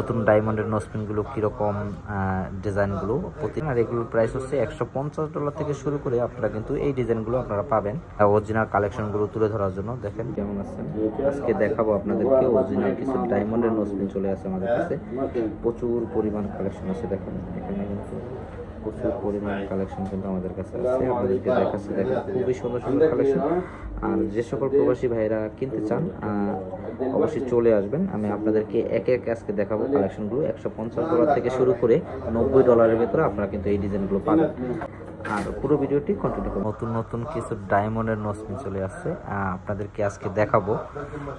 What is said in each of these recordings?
নতুন ডায়মন্ডের নোজপিনগুলো কীরকম ডিজাইনগুলো আর এগুলোর প্রাইস হচ্ছে $150 থেকে শুরু করে আপনারা কিন্তু এই ডিজাইনগুলো আপনারা পাবেন। অরিজিনাল কালেকশনগুলো তুলে ধরার জন্য দেখেন কেমন আছেন। আজকে দেখাবো আপনাদেরকে অরিজিনাল কিছু ডায়মন্ডের নোজপিন চলে আসে আমাদের কাছে। প্রচুর পরিমাণ কালেকশন আছে, দেখেন এখানে কিন্তু প্রচুর পরিমাণ কালেকশন কিন্তু আমাদের কাছে আছে। আপনাদেরকে দেখাচ্ছি, দেখেন খুবই সুন্দর সুন্দর কালেকশন। আর যে সকল প্রবাসী ভাইরা কিনতে চান অবশ্যই চলে আসবেন। আমি আপনাদেরকে একে একে আজকে দেখাবো কালেকশনগুলো। $150 থেকে শুরু করে $90 ভেতরে আপনারা কিন্তু এই ডিজাইনগুলো পাবেন। আর পুরো ভিডিওটি কন্টিনিউ করুন। নতুন নতুন কিছু ডায়মন্ডের নোজপিন চলে আসছে, আপনাদেরকে আজকে দেখাবো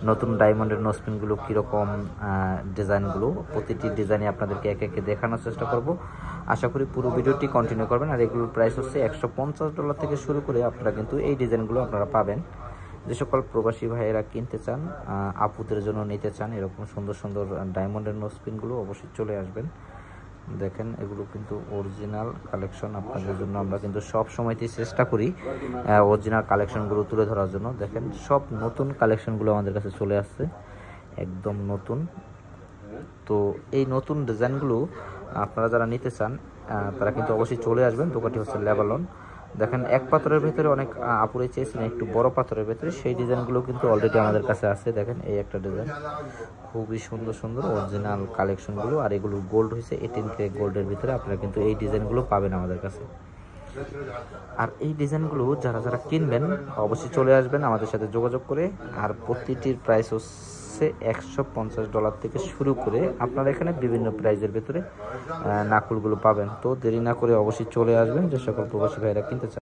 নতুন ডায়মন্ডের নোজপিনগুলো কীরকম ডিজাইনগুলো। প্রতিটি ডিজাইনে আপনাদেরকে একে একে দেখানোর চেষ্টা করব। আশা করি পুরো ভিডিওটি কন্টিনিউ করবেন। আর এগুলোর প্রাইস হচ্ছে $150 থেকে শুরু করে আপনারা কিন্তু এই ডিজাইনগুলো আপনারা পাবেন। যে সকল প্রবাসী ভাইয়েরা কিনতে চান, আপুদের জন্য নিতে চান এরকম সুন্দর সুন্দর ডায়মন্ডের নোজপিনগুলো, অবশ্যই চলে আসবেন। দেখেন এগুলো কিন্তু অরিজিনাল কালেকশন আপনাদের জন্য। আমরা কিন্তু সব সময়তেই চেষ্টা করি অরিজিনাল কালেকশনগুলো তুলে ধরার জন্য। দেখেন সব নতুন কালেকশনগুলো আমাদের কাছে চলে আসছে, একদম নতুন। তো এই নতুন ডিজাইনগুলো আপনারা যারা নিতে চান তারা কিন্তু অবশ্যই চলে আসবেন। দোকানটি হচ্ছে লেবানন। দেখেন এক পাথরের ভেতরে অনেক আপুরে চেয়েছেন একটু বড় পাথরের ভেতরে, সেই ডিজাইনগুলো কিন্তু অলরেডি আমাদের কাছে আছে। দেখেন এই একটা ডিজাইন, খুবই সুন্দর সুন্দর অরিজিনাল কালেকশনগুলো। আর এগুলো গোল্ড হয়েছে 18K গোল্ডের ভিতরে, আপনারা কিন্তু এই ডিজাইনগুলো পাবেন আমাদের কাছে। আর এই ডিজাইনগুলো যারা যারা কিনবেন অবশ্যই চলে আসবেন আমাদের সাথে যোগাযোগ করে। আর প্রতিটির প্রাইস হচ্ছে $150 থেকে শুরু করে আপনারা এখানে বিভিন্ন প্রাইজের ভেতরে নাকুলগুলো পাবেন। তো দেরি না করে অবশ্যই চলে আসবেন যে সকল প্রবাসী ভাইরা কিনতে চান।